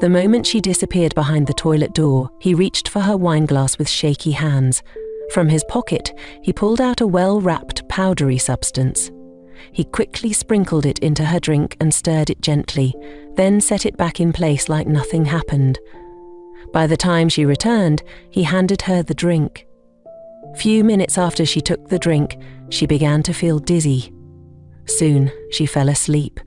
The moment she disappeared behind the toilet door, he reached for her wineglass with shaky hands. From his pocket, he pulled out a well-wrapped, powdery substance. He quickly sprinkled it into her drink and stirred it gently, then set it back in place like nothing happened. By the time she returned, he handed her the drink. Few minutes after she took the drink, she began to feel dizzy. Soon, she fell asleep.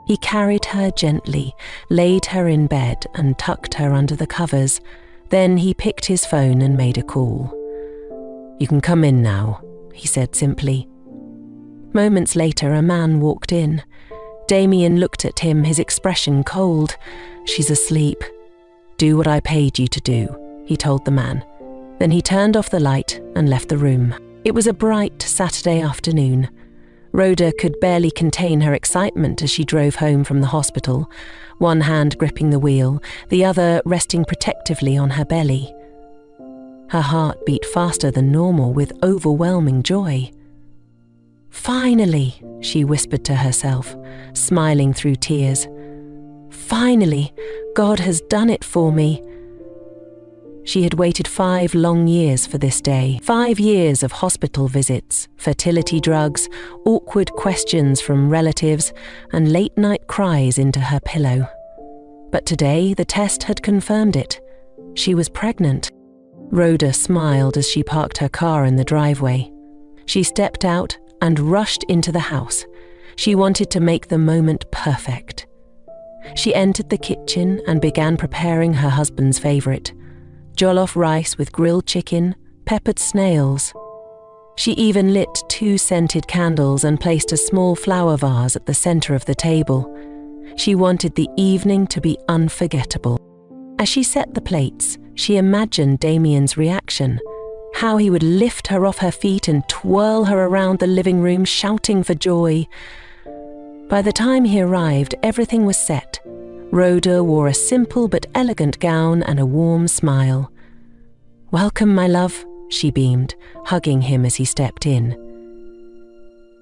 He carried her gently, laid her in bed and tucked her under the covers. Then he picked his phone and made a call. "You can come in now," he said simply. Moments later, a man walked in. Damien looked at him, his expression cold. "She's asleep." "Do what I paid you to do," he told the man. Then he turned off the light and left the room. It was a bright Saturday afternoon. Rhoda could barely contain her excitement as she drove home from the hospital, one hand gripping the wheel, the other resting protectively on her belly. Her heart beat faster than normal with overwhelming joy. "Finally," she whispered to herself, smiling through tears. "Finally, God has done it for me." She had waited 5 long years for this day, 5 years of hospital visits, fertility drugs, awkward questions from relatives, and late-night cries into her pillow. But today, the test had confirmed it. She was pregnant. Rhoda smiled as she parked her car in the driveway. She stepped out and rushed into the house. She wanted to make the moment perfect. She entered the kitchen and began preparing her husband's favourite: jollof rice with grilled chicken, peppered snails. She even lit 2 scented candles and placed a small flower vase at the centre of the table. She wanted the evening to be unforgettable. As she set the plates, she imagined Damien's reaction, how he would lift her off her feet and twirl her around the living room, shouting for joy. By the time he arrived, everything was set. Rhoda wore a simple but elegant gown and a warm smile. "Welcome, my love," she beamed, hugging him as he stepped in.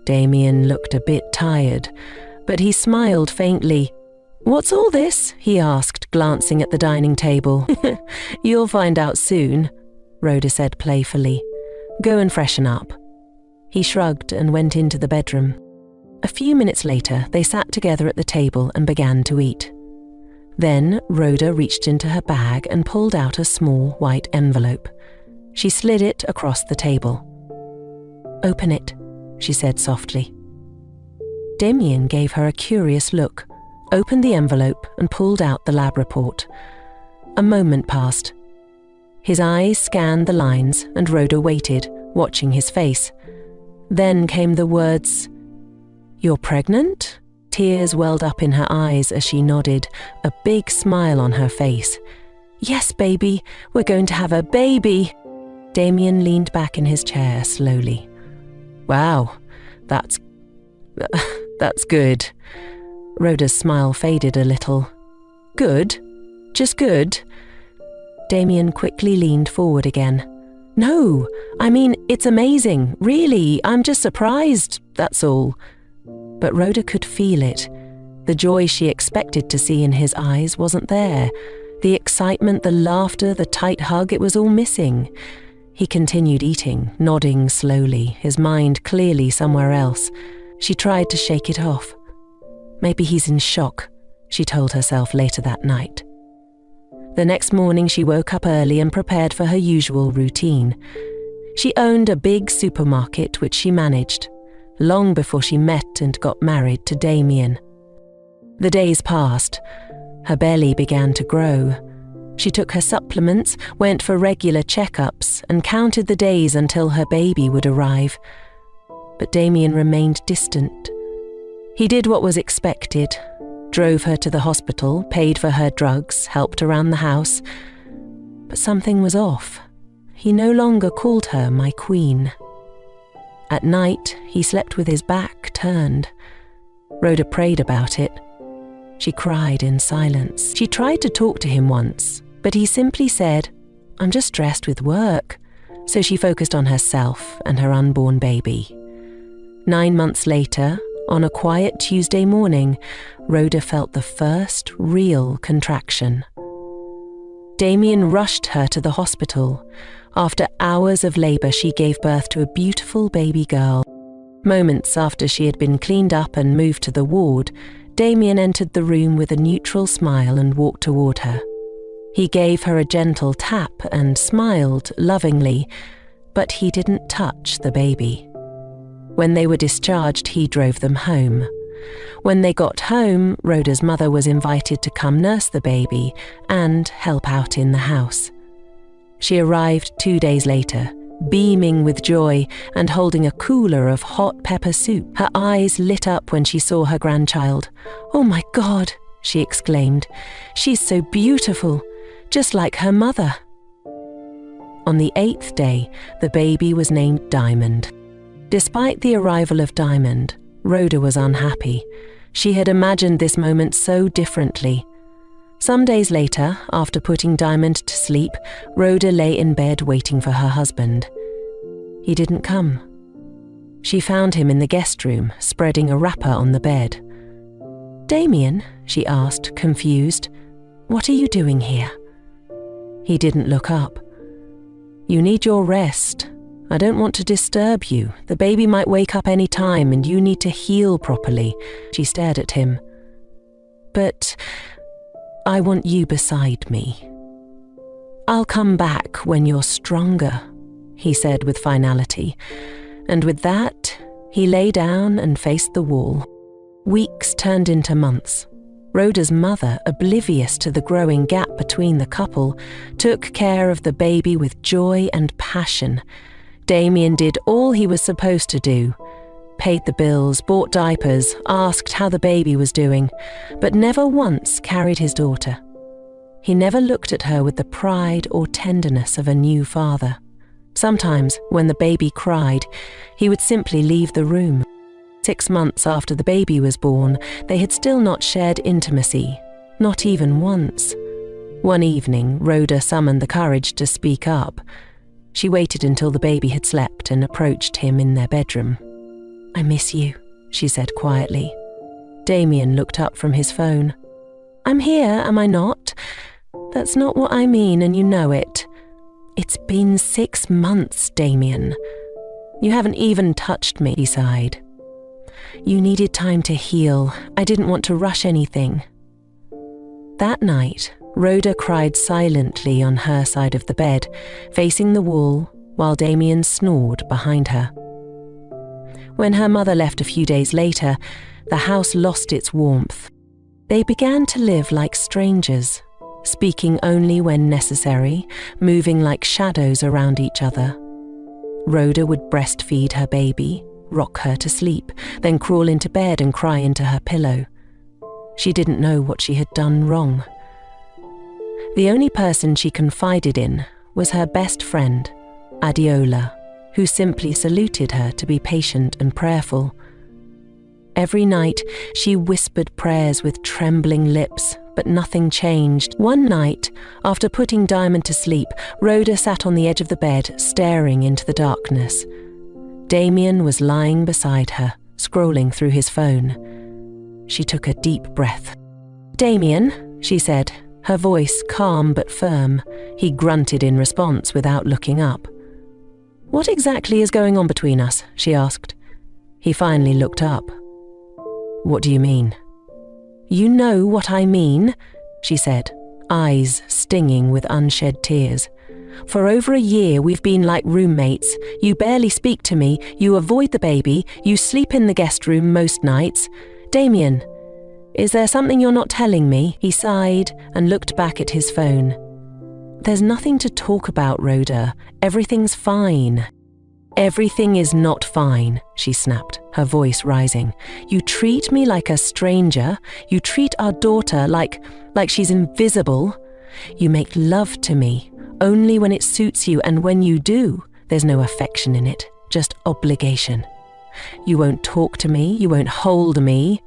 Damien looked a bit tired, but he smiled faintly. "What's all this?" he asked, glancing at the dining table. "You'll find out soon," Rhoda said playfully. "Go and freshen up." He shrugged and went into the bedroom. A few minutes later, they sat together at the table and began to eat. Then Rhoda reached into her bag and pulled out a small white envelope. She slid it across the table. "Open it," she said softly. Damien gave her a curious look, opened the envelope and pulled out the lab report. A moment passed. His eyes scanned the lines and Rhoda waited, watching his face. Then came the words, "You're pregnant?" Tears welled up in her eyes as she nodded, a big smile on her face. "Yes, baby, we're going to have a baby." Damien leaned back in his chair slowly. "Wow, that's good." Rhoda's smile faded a little. "Good? Just good?" Damien quickly leaned forward again. "No, I mean, it's amazing, really. I'm just surprised, that's all." But Rhoda could feel it. The joy she expected to see in his eyes wasn't there. The excitement, the laughter, the tight hug, it was all missing. He continued eating, nodding slowly, his mind clearly somewhere else. She tried to shake it off. Maybe he's in shock, she told herself later that night. The next morning she woke up early and prepared for her usual routine. She owned a big supermarket which she managed, long before she met and got married to Damien. The days passed. Her belly began to grow. She took her supplements, went for regular checkups, and counted the days until her baby would arrive. But Damien remained distant. He did what was expected, drove her to the hospital, paid for her drugs, helped around the house. But something was off. He no longer called her my queen. At night, he slept with his back turned. Rhoda prayed about it. She cried in silence. She tried to talk to him once, but he simply said, "I'm just stressed with work." So she focused on herself and her unborn baby. 9 months later, On a quiet Tuesday morning, Rhoda felt the first real contraction. Damien rushed her to the hospital. After hours of labour, she gave birth to a beautiful baby girl. Moments after she had been cleaned up and moved to the ward, Damien entered the room with a neutral smile and walked toward her. He gave her a gentle tap and smiled lovingly, but he didn't touch the baby. When they were discharged, he drove them home. When they got home, Rhoda's mother was invited to come nurse the baby and help out in the house. She arrived 2 days later, beaming with joy and holding a cooler of hot pepper soup. Her eyes lit up when she saw her grandchild. "Oh my God," she exclaimed. "She's so beautiful, just like her mother." On the 8th day, the baby was named Diamond. Despite the arrival of Diamond, Rhoda was unhappy. She had imagined this moment so differently. Some days later, after putting Diamond to sleep, Rhoda lay in bed waiting for her husband. He didn't come. She found him in the guest room, spreading a wrapper on the bed. "Damien," she asked, confused, "what are you doing here?" He didn't look up. "You need your rest. I don't want to disturb you. The baby might wake up any time and you need to heal properly." She stared at him. "But I want you beside me." "I'll come back when you're stronger," he said with finality. And with that, he lay down and faced the wall. Weeks turned into months. Rhoda's mother, oblivious to the growing gap between the couple, took care of the baby with joy and passion. Damien did all he was supposed to do. Paid the bills, bought diapers, asked how the baby was doing, but never once carried his daughter. He never looked at her with the pride or tenderness of a new father. Sometimes, when the baby cried, he would simply leave the room. 6 months after the baby was born, they had still not shared intimacy, not even once. One evening, Rhoda summoned the courage to speak up. She waited until the baby had slept and approached him in their bedroom. "I miss you," she said quietly. Damien looked up from his phone. "I'm here, am I not? That's not what I mean, and you know it. It's been 6 months, Damien. You haven't even touched me," he sighed. "You needed time to heal. I didn't want to rush anything." That night, Rhoda cried silently on her side of the bed, facing the wall, while Damien snored behind her. When her mother left a few days later, the house lost its warmth. They began to live like strangers, speaking only when necessary, moving like shadows around each other. Rhoda would breastfeed her baby, rock her to sleep, then crawl into bed and cry into her pillow. She didn't know what she had done wrong. The only person she confided in was her best friend, Adiola, who simply saluted her to be patient and prayerful. Every night, she whispered prayers with trembling lips, but nothing changed. One night, after putting Diamond to sleep, Rhoda sat on the edge of the bed, staring into the darkness. Damien was lying beside her, scrolling through his phone. She took a deep breath. "Damien," she said, her voice calm but firm. He grunted in response without looking up. "What exactly is going on between us?" she asked. He finally looked up. "What do you mean?" "You know what I mean," she said, eyes stinging with unshed tears. "For over a year we've been like roommates. You barely speak to me, you avoid the baby, you sleep in the guest room most nights. Damien, is there something you're not telling me?" He sighed and looked back at his phone. "There's nothing to talk about, Rhoda. Everything's fine." "Everything is not fine," she snapped, her voice rising. "You treat me like a stranger. You treat our daughter like she's invisible. You make love to me only when it suits you, and when you do, there's no affection in it, just obligation. You won't talk to me, you won't hold me.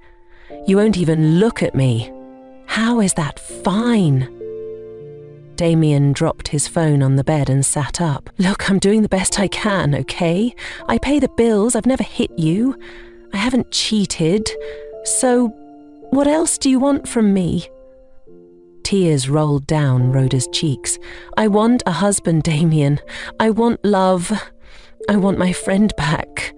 You won't even look at me. How is that fine?" Damien dropped his phone on the bed and sat up. "Look, I'm doing the best I can, okay? I pay the bills, I've never hit you. I haven't cheated. So, what else do you want from me? Tears rolled down Rhoda's cheeks. I want a husband, Damien. I want love. I want my friend back.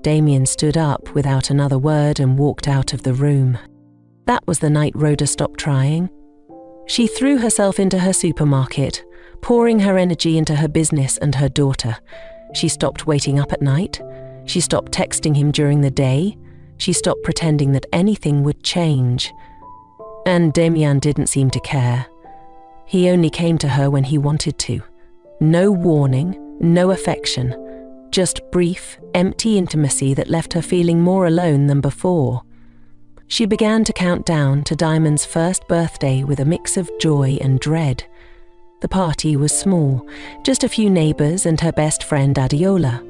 Damien stood up without another word and walked out of the room. That was the night Rhoda stopped trying. She threw herself into her supermarket, pouring her energy into her business and her daughter. She stopped waiting up at night. She stopped texting him during the day. She stopped pretending that anything would change. And Damien didn't seem to care. He only came to her when he wanted to. No warning, no affection, just brief, empty intimacy that left her feeling more alone than before. She began to count down to Diamond's first birthday with a mix of joy and dread. The party was small, just a few neighbours and her best friend Adiola.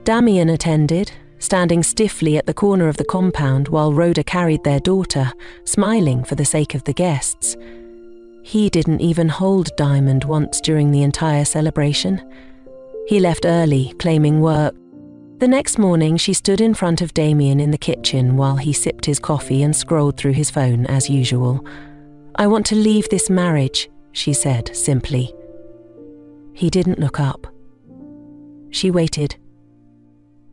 Damien attended, standing stiffly at the corner of the compound while Rhoda carried their daughter, smiling for the sake of the guests. He didn't even hold Diamond once during the entire celebration. He left early, claiming work. The next morning, she stood in front of Damien in the kitchen while he sipped his coffee and scrolled through his phone as usual. I want to leave this marriage, she said simply. He didn't look up. She waited.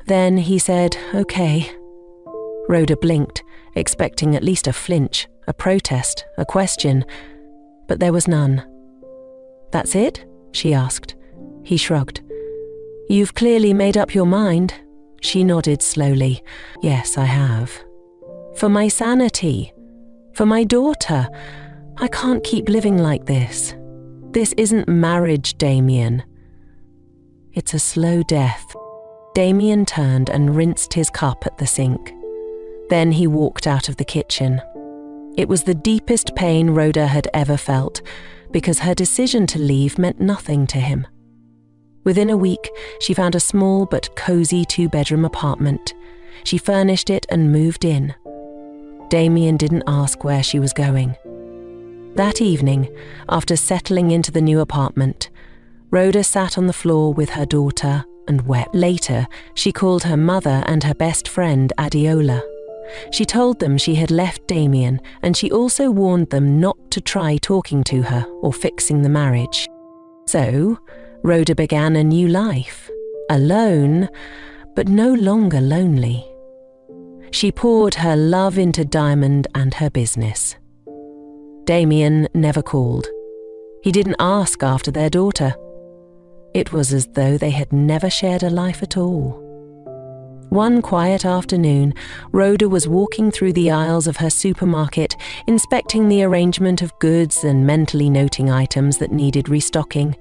Then he said, okay. Rhoda blinked, expecting at least a flinch, a protest, a question, but there was none. That's it? She asked. He shrugged. You've clearly made up your mind. She nodded slowly. Yes, I have. For my sanity. For my daughter. I can't keep living like this. This isn't marriage, Damien. It's a slow death. Damien turned and rinsed his cup at the sink. Then he walked out of the kitchen. It was the deepest pain Rhoda had ever felt, because her decision to leave meant nothing to him. Within a week, she found a small but cozy 2-bedroom apartment. She furnished it and moved in. Damien didn't ask where she was going. That evening, after settling into the new apartment, Rhoda sat on the floor with her daughter and wept. Later, she called her mother and her best friend Adiola. She told them she had left Damien, and she also warned them not to try talking to her or fixing the marriage. So, Rhoda began a new life, alone, but no longer lonely. She poured her love into Diamond and her business. Damien never called. He didn't ask after their daughter. It was as though they had never shared a life at all. One quiet afternoon, Rhoda was walking through the aisles of her supermarket, inspecting the arrangement of goods and mentally noting items that needed restocking.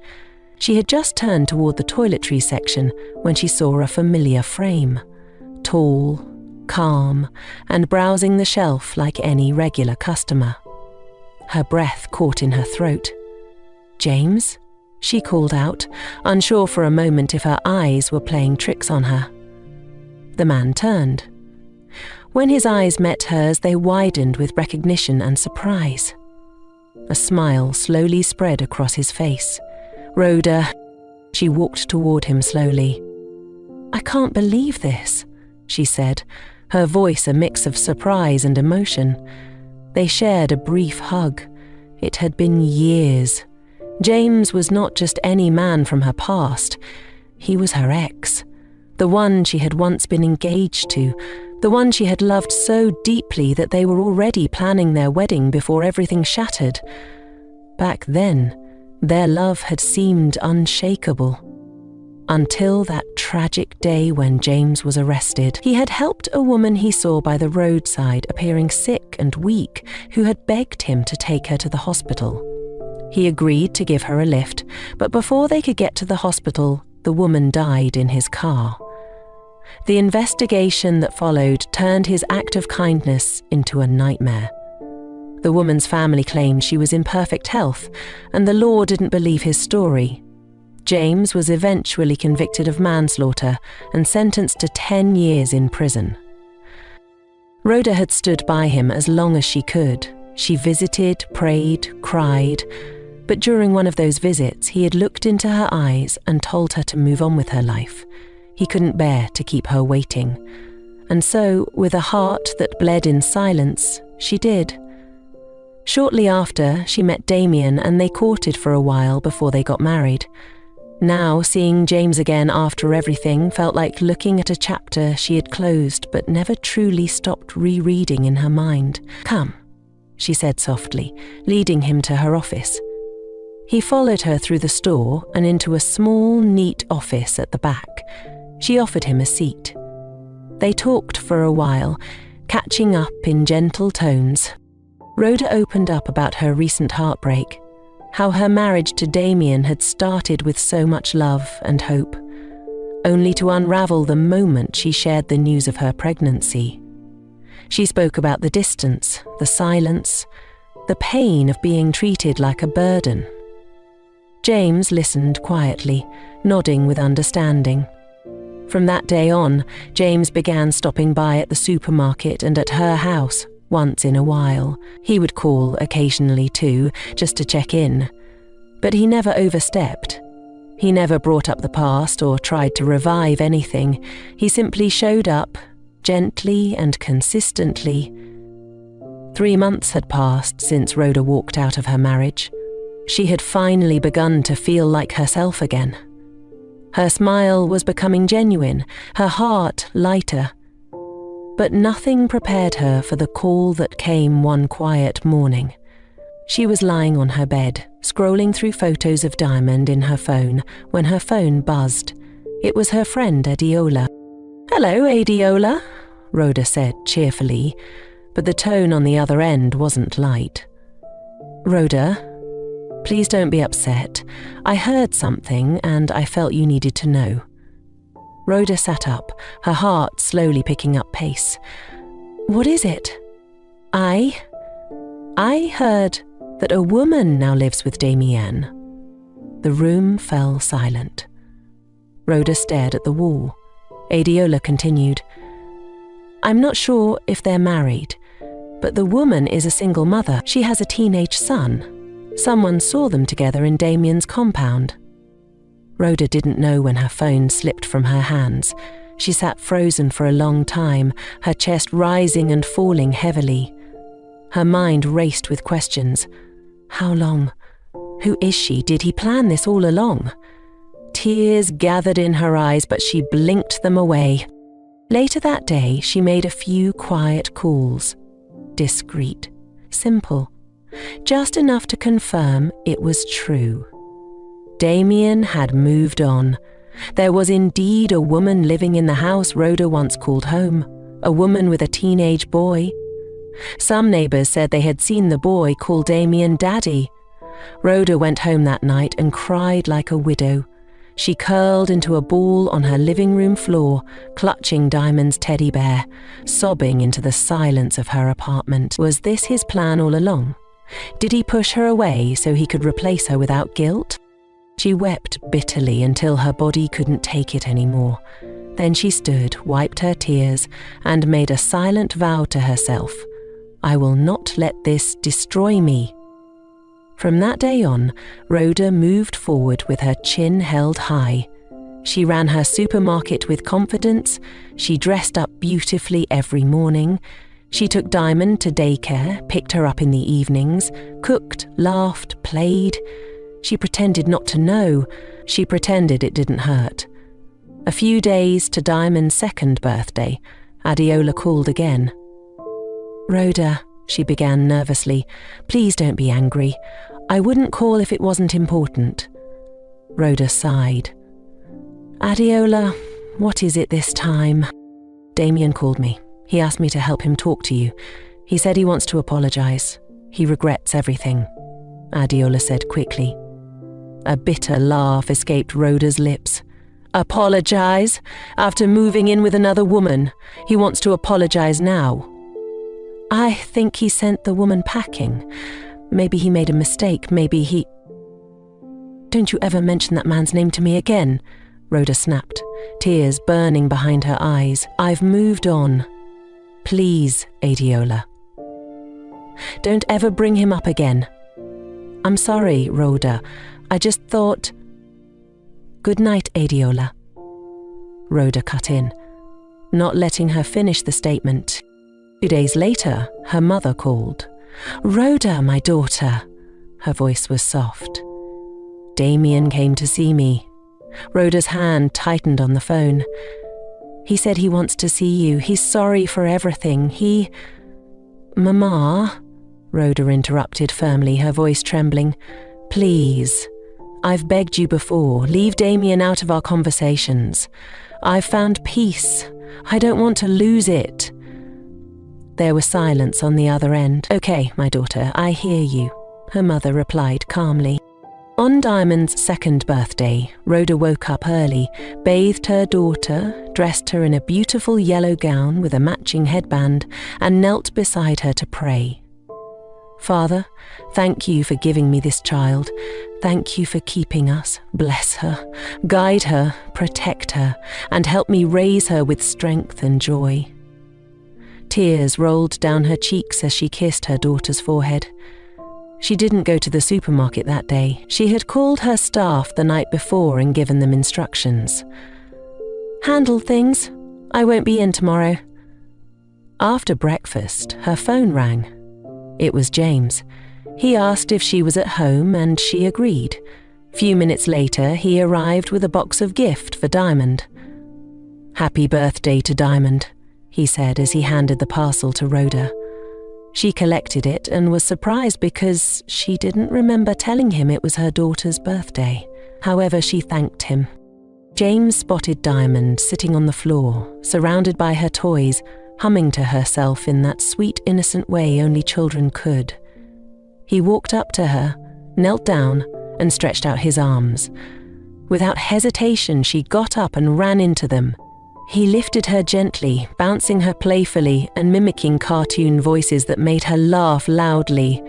She had just turned toward the toiletries section when she saw a familiar frame, tall, calm, and browsing the shelf like any regular customer. Her breath caught in her throat. "James?" she called out, unsure for a moment if her eyes were playing tricks on her. The man turned. When his eyes met hers, they widened with recognition and surprise. A smile slowly spread across his face. "Rhoda," she walked toward him slowly. "I can't believe this," she said, her voice a mix of surprise and emotion. They shared a brief hug. It had been years. James was not just any man from her past. He was her ex, the one she had once been engaged to, the one she had loved so deeply that they were already planning their wedding before everything shattered. Back then, their love had seemed unshakable. Until that tragic day when James was arrested. He had helped a woman he saw by the roadside, appearing sick and weak, who had begged him to take her to the hospital. He agreed to give her a lift, but before they could get to the hospital, the woman died in his car. The investigation that followed turned his act of kindness into a nightmare. The woman's family claimed she was in perfect health, and the law didn't believe his story. James was eventually convicted of manslaughter and sentenced to 10 years in prison. Rhoda had stood by him as long as she could. She visited, prayed, cried, but during one of those visits, he had looked into her eyes and told her to move on with her life. He couldn't bear to keep her waiting. And so, with a heart that bled in silence, she did. Shortly after, she met Damien and they courted for a while before they got married. Now, seeing James again after everything felt like looking at a chapter she had closed but never truly stopped rereading in her mind. "Come," she said softly, leading him to her office. He followed her through the store and into a small, neat office at the back. She offered him a seat. They talked for a while, catching up in gentle tones. Rhoda opened up about her recent heartbreak, how her marriage to Damien had started with so much love and hope, only to unravel the moment she shared the news of her pregnancy. She spoke about the distance, the silence, the pain of being treated like a burden. James listened quietly, nodding with understanding. From that day on, James began stopping by at the supermarket and at her house once in a while. He would call occasionally too, just to check in. But he never overstepped. He never brought up the past or tried to revive anything. He simply showed up, gently and consistently. 3 months had passed since Rhoda walked out of her marriage. She had finally begun to feel like herself again. Her smile was becoming genuine, her heart lighter. But nothing prepared her for the call that came one quiet morning. She was lying on her bed, scrolling through photos of Diamond in her phone, when her phone buzzed. It was her friend Adiola. "Hello, Adiola," Rhoda said cheerfully, but the tone on the other end wasn't light. "Rhoda, please don't be upset. I heard something and I felt you needed to know." Rhoda sat up, her heart slowly picking up pace. "What is it?" I heard that a woman now lives with Damien." The room fell silent. Rhoda stared at the wall. Adiola continued, "I'm not sure if they're married, but the woman is a single mother. She has a teenage son. Someone saw them together in Damien's compound." Rhoda didn't know when her phone slipped from her hands. She sat frozen for a long time, her chest rising and falling heavily. Her mind raced with questions. How long? Who is she? Did he plan this all along? Tears gathered in her eyes, but she blinked them away. Later that day, she made a few quiet calls. Discreet, simple, just enough to confirm it was true. Damien had moved on. There was indeed a woman living in the house Rhoda once called home, a woman with a teenage boy. Some neighbours said they had seen the boy call Damien Daddy. Rhoda went home that night and cried like a widow. She curled into a ball on her living room floor, clutching Diamond's teddy bear, sobbing into the silence of her apartment. Was this his plan all along? Did he push her away so he could replace her without guilt? She wept bitterly until her body couldn't take it anymore. Then she stood, wiped her tears, and made a silent vow to herself. "I will not let this destroy me." From that day on, Rhoda moved forward with her chin held high. She ran her supermarket with confidence. She dressed up beautifully every morning. She took Diamond to daycare, picked her up in the evenings, cooked, laughed, played. She pretended not to know. She pretended it didn't hurt. A few days to Diamond's 2nd birthday, Adiola called again. "Rhoda," she began nervously, "please don't be angry. I wouldn't call if it wasn't important." Rhoda sighed. "Adiola, what is it this time?" "Damien called me. He asked me to help him talk to you. He said he wants to apologize. He regrets everything," Adiola said quickly. A bitter laugh escaped Rhoda's lips. "Apologize? After moving in with another woman? He wants to apologize now?" "I think he sent the woman packing. Maybe he made a mistake, maybe he—" "Don't you ever mention that man's name to me again," Rhoda snapped, tears burning behind her eyes. "I've moved on. Please, Adiola. Don't ever bring him up again." "I'm sorry, Rhoda. I just thought—" "Good night, Adiola." Rhoda cut in, not letting her finish the statement. 2 days later, her mother called. "Rhoda, my daughter." Her voice was soft. "Damien came to see me." Rhoda's hand tightened on the phone. "He said he wants to see you. He's sorry for everything. Mama," Rhoda interrupted firmly, her voice trembling. "Please. I've begged you before. Leave Damien out of our conversations. I've found peace. I don't want to lose it." There was silence on the other end. "Okay, my daughter, I hear you," her mother replied calmly. On Diamond's 2nd birthday, Rhoda woke up early, bathed her daughter, dressed her in a beautiful yellow gown with a matching headband, and knelt beside her to pray. "Father, thank you for giving me this child. Thank you for keeping us. Bless her, guide her, protect her, and help me raise her with strength and joy." Tears rolled down her cheeks as she kissed her daughter's forehead. She didn't go to the supermarket that day. She had called her staff the night before and given them instructions. "Handle things. I won't be in tomorrow." After breakfast, her phone rang. It was James. He asked if she was at home and she agreed. Few minutes later, he arrived with a box of gift for Diamond. "Happy birthday to Diamond," he said as he handed the parcel to Rhoda. She collected it and was surprised because she didn't remember telling him it was her daughter's birthday. However, she thanked him. James spotted Diamond sitting on the floor, surrounded by her toys, humming to herself in that sweet, innocent way only children could. He walked up to her, knelt down, and stretched out his arms. Without hesitation, she got up and ran into them. He lifted her gently, bouncing her playfully and mimicking cartoon voices that made her laugh loudly.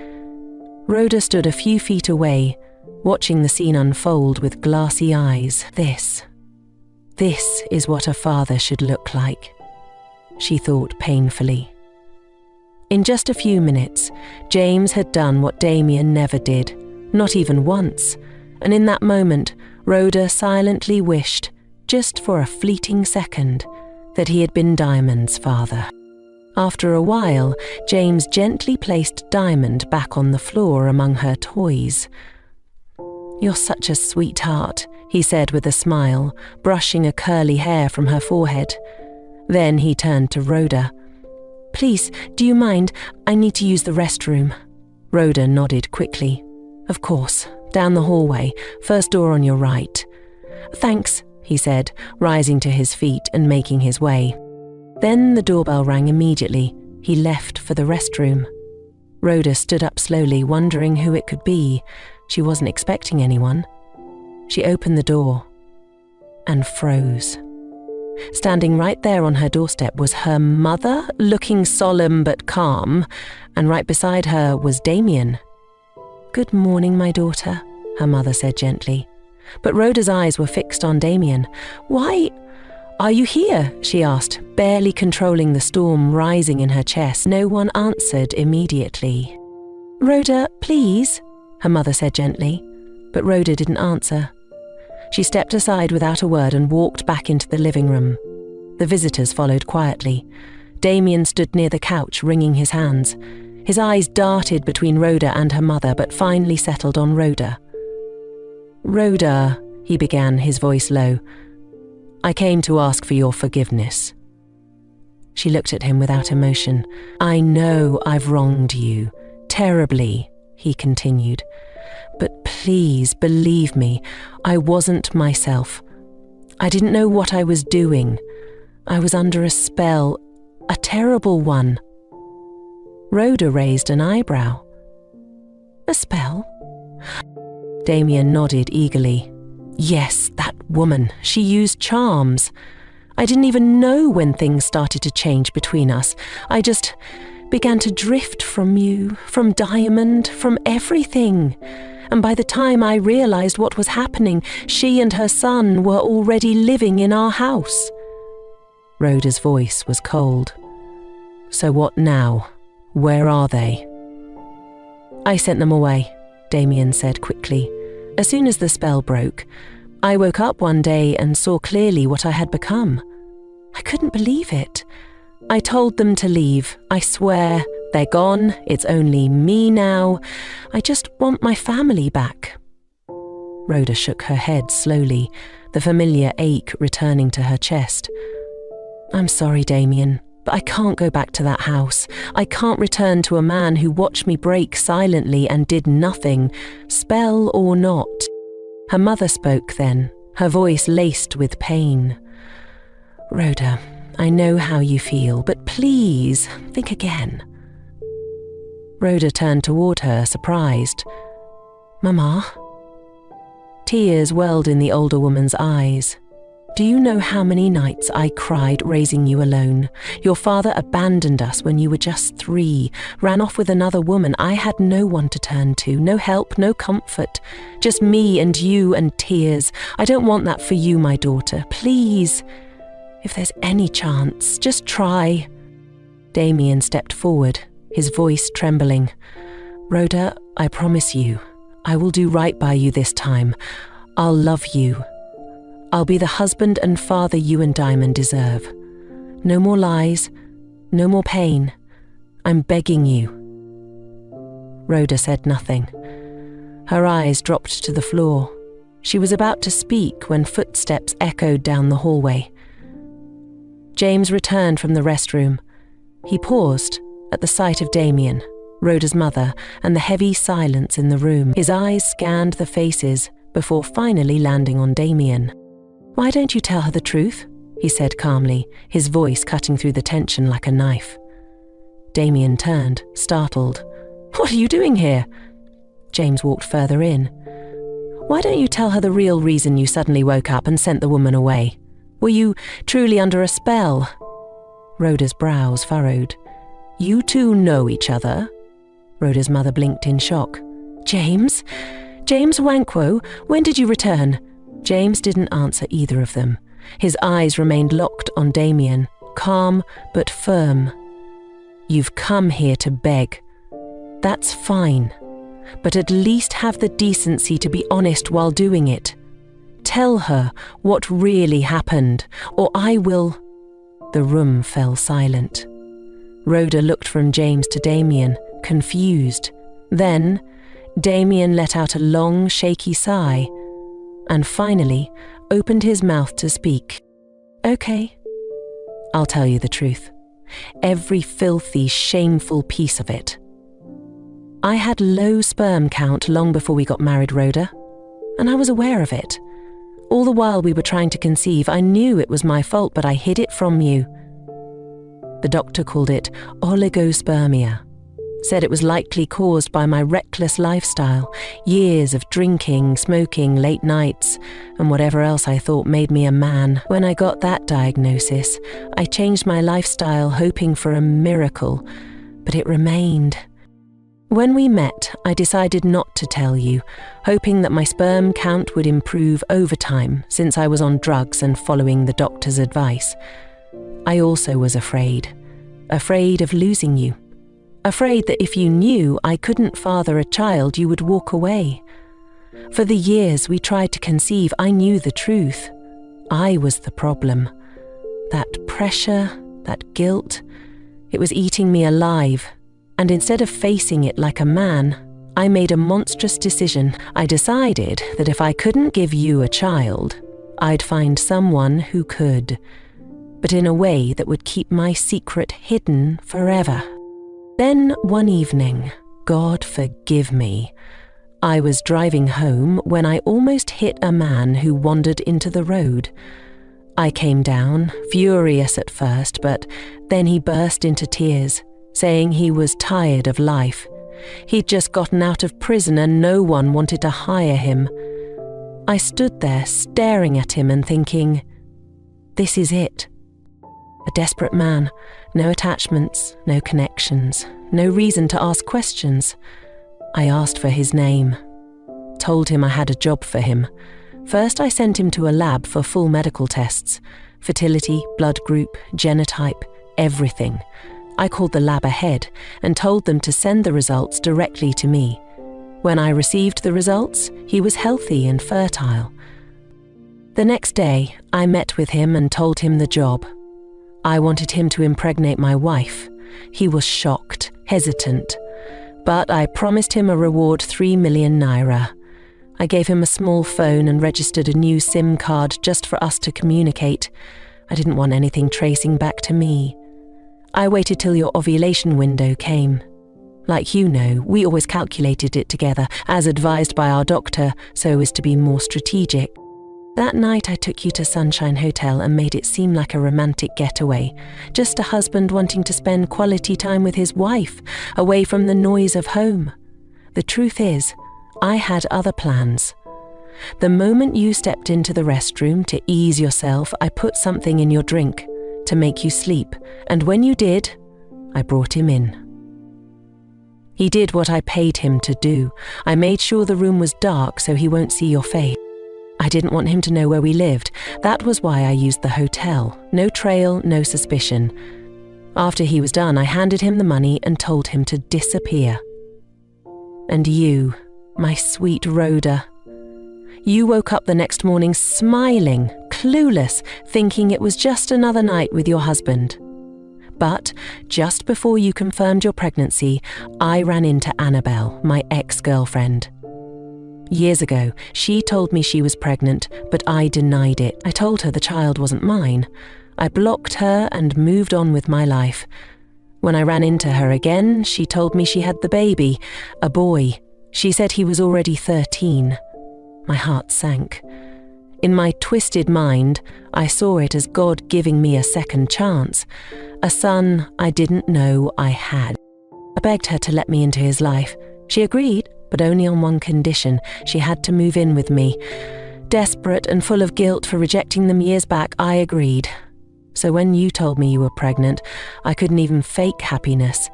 Rhoda stood a few feet away, watching the scene unfold with glassy eyes. This is what a father should look like, she thought painfully. In just a few minutes, James had done what Damien never did, not even once, and in that moment, Rhoda silently wished, just for a fleeting second, that he had been Diamond's father. After a while, James gently placed Diamond back on the floor among her toys. "You're such a sweetheart," he said with a smile, brushing a curly hair from her forehead. Then he turned to Rhoda. "Please, do you mind? I need to use the restroom." Rhoda nodded quickly. "Of course, down the hallway, first door on your right." "Thanks," he said, rising to his feet and making his way. Then the doorbell rang immediately. He left for the restroom. Rhoda stood up slowly, wondering who it could be. She wasn't expecting anyone. She opened the door and froze. Standing right there on her doorstep was her mother, looking solemn but calm, and right beside her was Damien. "Good morning, my daughter," her mother said gently. But Rhoda's eyes were fixed on Damien. "Why are you here?" she asked, barely controlling the storm rising in her chest. No one answered immediately. "Rhoda, please," her mother said gently, but Rhoda didn't answer. She stepped aside without a word and walked back into the living room. The visitors followed quietly. Damien stood near the couch, wringing his hands. His eyes darted between Rhoda and her mother, but finally settled on Rhoda. "Rhoda," he began, his voice low, "I came to ask for your forgiveness." She looked at him without emotion. "I know I've wronged you, terribly," he continued. "But please believe me, I wasn't myself. I didn't know what I was doing. I was under a spell, a terrible one." Rhoda raised an eyebrow. "A spell?" Damien nodded eagerly. "Yes, that woman. She used charms. I didn't even know when things started to change between us. I just began to drift from you, from Diamond, from everything. And by the time I realized what was happening, she and her son were already living in our house." Rhoda's voice was cold. "So what now? Where are they?" "I sent them away," Damien said quickly. "As soon as the spell broke, I woke up one day and saw clearly what I had become. I couldn't believe it. I told them to leave. I swear, they're gone. It's only me now. I just want my family back. Rhoda shook her head slowly, the familiar ache returning to her chest. I'm sorry, Damien, but I can't go back to that house. I can't return to a man who watched me break silently and did nothing, spell or not. Her mother spoke then, her voice laced with pain. Rhoda, I know how you feel, but please, think again. Rhoda turned toward her, surprised. Mama? Tears welled in the older woman's eyes. Do you know how many nights I cried raising you alone? Your father abandoned us when you were just 3, ran off with another woman. I had no one to turn to, no help, no comfort. Just me and you and tears. I don't want that for you, my daughter. Please, if there's any chance, just try. Damien stepped forward, his voice trembling. Rhoda, I promise you, I will do right by you this time. I'll love you. I'll be the husband and father you and Diamond deserve. No more lies, no more pain. I'm begging you. Rhoda said nothing. Her eyes dropped to the floor. She was about to speak when footsteps echoed down the hallway. James returned from the restroom. He paused at the sight of Damien, Rhoda's mother, and the heavy silence in the room. His eyes scanned the faces before finally landing on Damien. Why don't you tell her the truth? He said calmly, his voice cutting through the tension like a knife. Damien turned, startled. What are you doing here? James walked further in. Why don't you tell her the real reason you suddenly woke up and sent the woman away? Were you truly under a spell? Rhoda's brows furrowed. You two know each other? Rhoda's mother blinked in shock. James? James Wankwo, when did you return? James didn't answer either of them. His eyes remained locked on Damien, calm but firm. You've come here to beg. That's fine. But at least have the decency to be honest while doing it. Tell her what really happened, or I will... The room fell silent. Rhoda looked from James to Damien, confused. Then, Damien let out a long, shaky sigh, and finally opened his mouth to speak. Okay, I'll tell you the truth. Every filthy, shameful piece of it. I had low sperm count long before we got married, Rhoda, and I was aware of it. All the while we were trying to conceive, I knew it was my fault, but I hid it from you. The doctor called it oligospermia. Said it was likely caused by my reckless lifestyle, years of drinking, smoking, late nights, and whatever else I thought made me a man. When I got that diagnosis, I changed my lifestyle hoping for a miracle, but it remained. When we met, I decided not to tell you, hoping that my sperm count would improve over time since I was on drugs and following the doctor's advice. I also was afraid of losing you. Afraid that if you knew I couldn't father a child, you would walk away. For the years we tried to conceive, I knew the truth. I was the problem. That pressure, that guilt, it was eating me alive. And instead of facing it like a man, I made a monstrous decision. I decided that if I couldn't give you a child, I'd find someone who could, but in a way that would keep my secret hidden forever. Then one evening, God forgive me, I was driving home when I almost hit a man who wandered into the road. I came down, furious at first, but then he burst into tears, saying he was tired of life. He'd just gotten out of prison and no one wanted to hire him. I stood there staring at him and thinking, this is it. A desperate man, no attachments, no connections, no reason to ask questions. I asked for his name, told him I had a job for him. First I sent him to a lab for full medical tests, fertility, blood group, genotype, everything. I called the lab ahead and told them to send the results directly to me. When I received the results, he was healthy and fertile. The next day, I met with him and told him the job. I wanted him to impregnate my wife. He was shocked, hesitant. But I promised him a reward 3 million naira. I gave him a small phone and registered a new SIM card just for us to communicate. I didn't want anything tracing back to me. I waited till your ovulation window came. Like you know, we always calculated it together, as advised by our doctor, so as to be more strategic. That night I took you to Sunshine Hotel and made it seem like a romantic getaway, just a husband wanting to spend quality time with his wife, away from the noise of home. The truth is, I had other plans. The moment you stepped into the restroom to ease yourself, I put something in your drink to make you sleep, and when you did, I brought him in. He did what I paid him to do. I made sure the room was dark so he won't see your face. I didn't want him to know where we lived. That was why I used the hotel. No trail, no suspicion. After he was done, I handed him the money and told him to disappear. And you, my sweet Rhoda, you woke up the next morning smiling, clueless, thinking it was just another night with your husband. But just before you confirmed your pregnancy, I ran into Annabelle, my ex-girlfriend. Years ago, she told me she was pregnant, but I denied it. I told her the child wasn't mine. I blocked her and moved on with my life. When I ran into her again, she told me she had the baby, a boy. She said he was already 13. My heart sank. In my twisted mind, I saw it as God giving me a second chance, a son I didn't know I had. I begged her to let me into his life. She agreed, but only on one condition. She had to move in with me. Desperate and full of guilt for rejecting them years back, I agreed. So when you told me you were pregnant, I couldn't even fake happiness.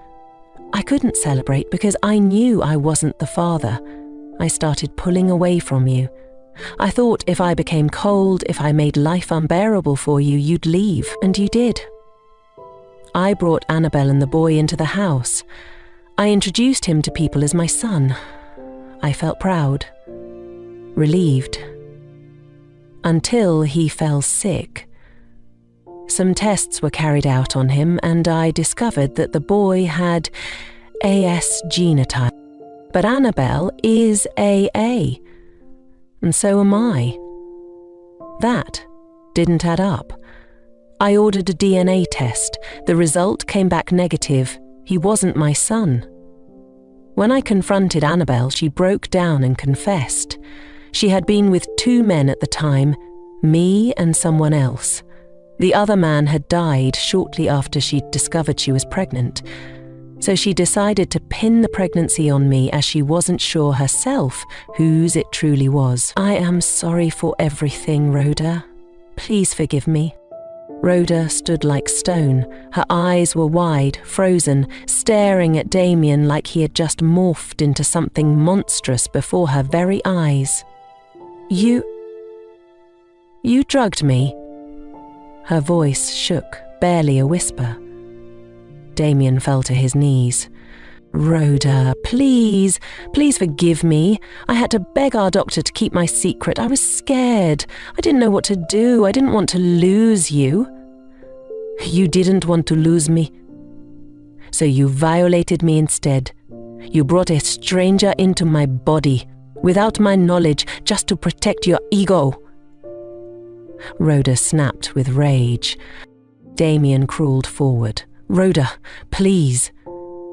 I couldn't celebrate because I knew I wasn't the father. I started pulling away from you. I thought if I became cold, if I made life unbearable for you, you'd leave, and you did. I brought Annabelle and the boy into the house. I introduced him to people as my son. I felt proud, relieved, until he fell sick. Some tests were carried out on him, and I discovered that the boy had AS genotype. But Annabelle is AA, and so am I. That didn't add up. I ordered a DNA test. The result came back negative. He wasn't my son. When I confronted Annabelle, she broke down and confessed. She had been with 2 men at the time, me and someone else. The other man had died shortly after she'd discovered she was pregnant. So she decided to pin the pregnancy on me as she wasn't sure herself whose it truly was. I am sorry for everything, Rhoda. Please forgive me. Rhoda stood like stone. Her eyes were wide, frozen, staring at Damien like he had just morphed into something monstrous before her very eyes. You drugged me? Her voice shook, barely a whisper. Damien fell to his knees. Rhoda, please forgive me. I had to beg our doctor to keep my secret. I was scared. I didn't know what to do. I didn't want to lose you. You didn't want to lose me. So you violated me instead. You brought a stranger into my body, without my knowledge, just to protect your ego. Rhoda snapped with rage. Damien crawled forward. Rhoda, please.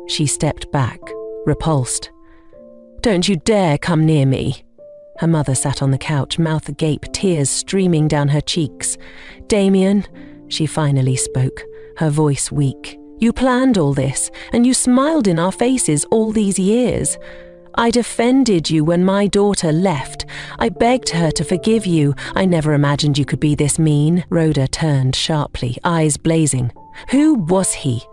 She stepped back, repulsed. Don't you dare come near me. Her mother sat on the couch, mouth agape, tears streaming down her cheeks. Damien, she finally spoke, her voice weak. You planned all this, and you smiled in our faces all these years. I defended you when my daughter left. I begged her to forgive you. I never imagined you could be this mean. Rhoda turned sharply, eyes blazing. Who was he?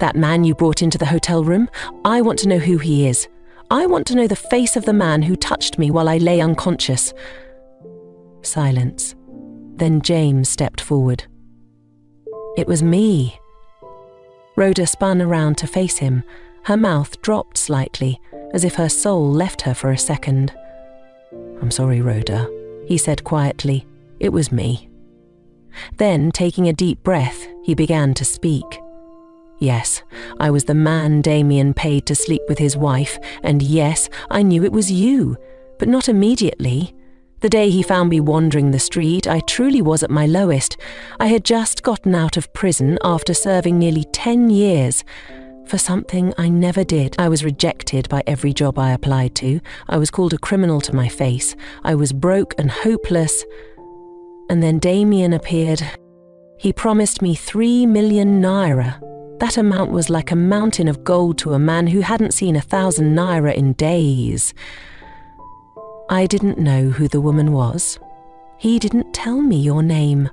That man you brought into the hotel room? I want to know who he is. I want to know the face of the man who touched me while I lay unconscious. Silence. Then James stepped forward. It was me. Rhoda spun around to face him. Her mouth dropped slightly, as if her soul left her for a second. I'm sorry, Rhoda, he said quietly. It was me. Then, taking a deep breath, he began to speak. Yes, I was the man Damien paid to sleep with his wife, and yes, I knew it was you, but not immediately. The day he found me wandering the street, I truly was at my lowest. I had just gotten out of prison after serving nearly 10 years for something I never did. I was rejected by every job I applied to. I was called a criminal to my face. I was broke and hopeless. And then Damien appeared. He promised me 3 million naira. That amount was like a mountain of gold to a man who hadn't seen 1,000 naira in days. I didn't know who the woman was. He didn't tell me your name.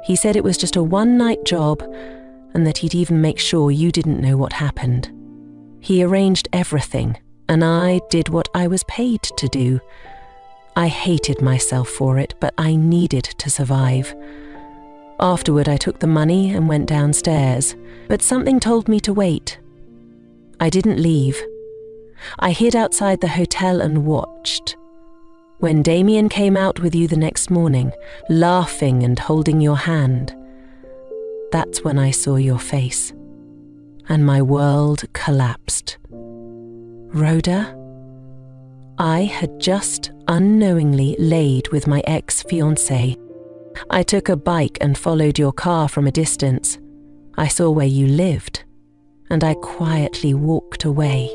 He said it was just a one-night job and that he'd even make sure you didn't know what happened. He arranged everything, and I did what I was paid to do. I hated myself for it, but I needed to survive. Afterward, I took the money and went downstairs, but something told me to wait. I didn't leave. I hid outside the hotel and watched. When Damien came out with you the next morning, laughing and holding your hand, that's when I saw your face, and my world collapsed. Rhoda, I had just unknowingly laid with my ex-fiancé. I took a bike and followed your car from a distance. I saw where you lived, and I quietly walked away.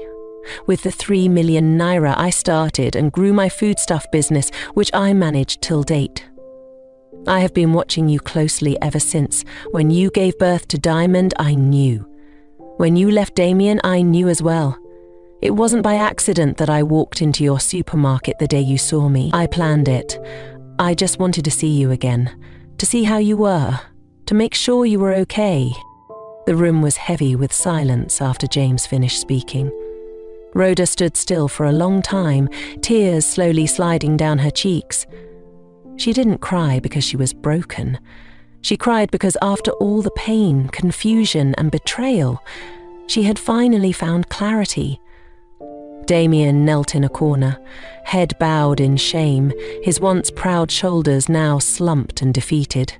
With the 3 million naira I started and grew my foodstuff business, which I managed till date. I have been watching you closely ever since. When you gave birth to Diamond, I knew. When you left Damien, I knew as well. It wasn't by accident that I walked into your supermarket the day you saw me. I planned it. I just wanted to see you again, to see how you were, to make sure you were okay. The room was heavy with silence after James finished speaking. Rhoda stood still for a long time, tears slowly sliding down her cheeks. She didn't cry because she was broken. She cried because after all the pain, confusion, and betrayal, she had finally found clarity. Damien knelt in a corner, head bowed in shame, his once proud shoulders now slumped and defeated.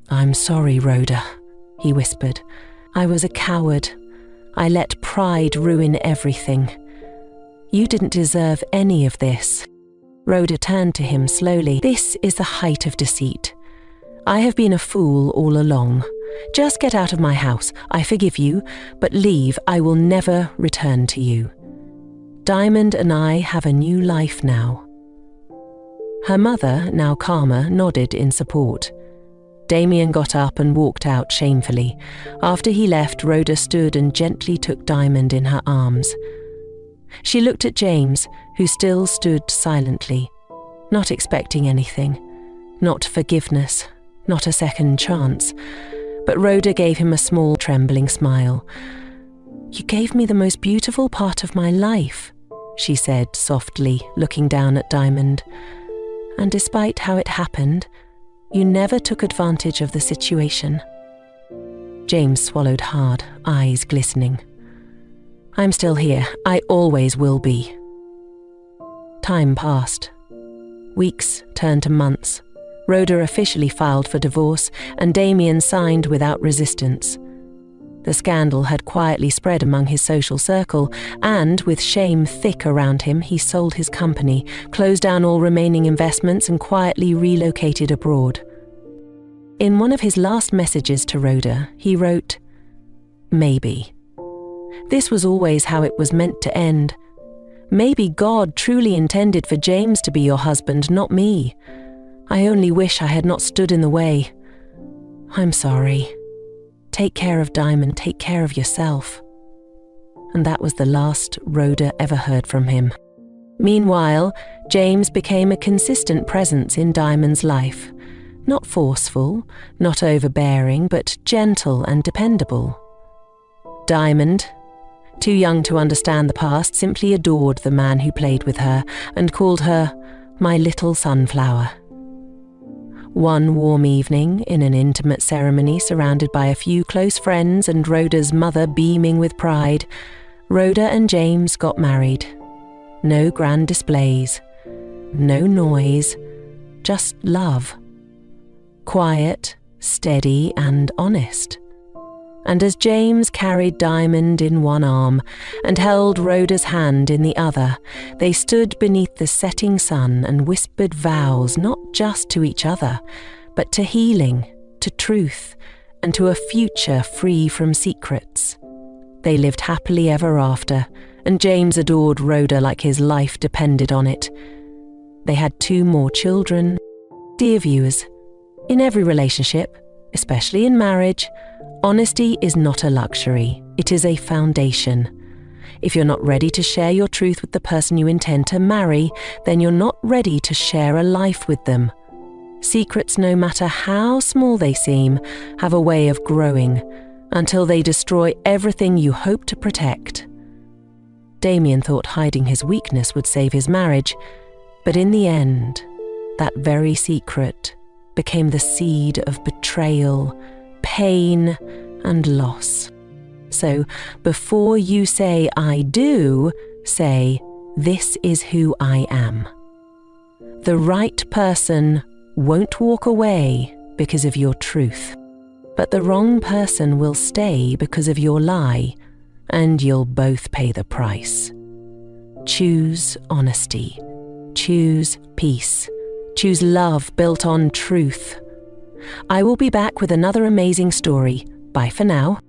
"I'm sorry, Rhoda," he whispered. "I was a coward. I let pride ruin everything. You didn't deserve any of this." Rhoda turned to him slowly. "This is the height of deceit. I have been a fool all along. Just get out of my house. I forgive you, but leave. I will never return to you. Diamond and I have a new life now." Her mother, now calmer, nodded in support. Damien got up and walked out shamefully. After he left, Rhoda stood and gently took Diamond in her arms. She looked at James, who still stood silently, not expecting anything, not forgiveness, not a second chance. But Rhoda gave him a small, trembling smile. "You gave me the most beautiful part of my life," she said softly, looking down at Diamond. "And despite how it happened, you never took advantage of the situation." James swallowed hard, eyes glistening. "I'm still here. I always will be." Time passed. Weeks turned to months. Rhoda officially filed for divorce, and Damien signed without resistance. The scandal had quietly spread among his social circle, and, with shame thick around him, he sold his company, closed down all remaining investments, and quietly relocated abroad. In one of his last messages to Rhoda, he wrote, "Maybe. This was always how it was meant to end. Maybe God truly intended for James to be your husband, not me. I only wish I had not stood in the way. I'm sorry. Take care of Diamond, take care of yourself." And that was the last Rhoda ever heard from him. Meanwhile, James became a consistent presence in Diamond's life. Not forceful, not overbearing, but gentle and dependable. Diamond, too young to understand the past, simply adored the man who played with her and called her "my little sunflower." One warm evening, in an intimate ceremony surrounded by a few close friends and Rhoda's mother beaming with pride, Rhoda and James got married. No grand displays, no noise, just love. Quiet, steady, and honest. And as James carried Diamond in one arm and held Rhoda's hand in the other, they stood beneath the setting sun and whispered vows not just to each other, but to healing, to truth, and to a future free from secrets. They lived happily ever after, and James adored Rhoda like his life depended on it. They had 2 more children. Dear viewers, in every relationship, especially in marriage, honesty is not a luxury, it is a foundation. If you're not ready to share your truth with the person you intend to marry, then you're not ready to share a life with them. Secrets, no matter how small they seem, have a way of growing until they destroy everything you hope to protect. Damien thought hiding his weakness would save his marriage, but in the end, that very secret became the seed of betrayal, pain, and loss. So before you say "I do," say "This is who I am." The right person won't walk away because of your truth, but the wrong person will stay because of your lie, and you'll both pay the price. Choose honesty. Choose peace. Choose love built on truth. I will be back with another amazing story. Bye for now.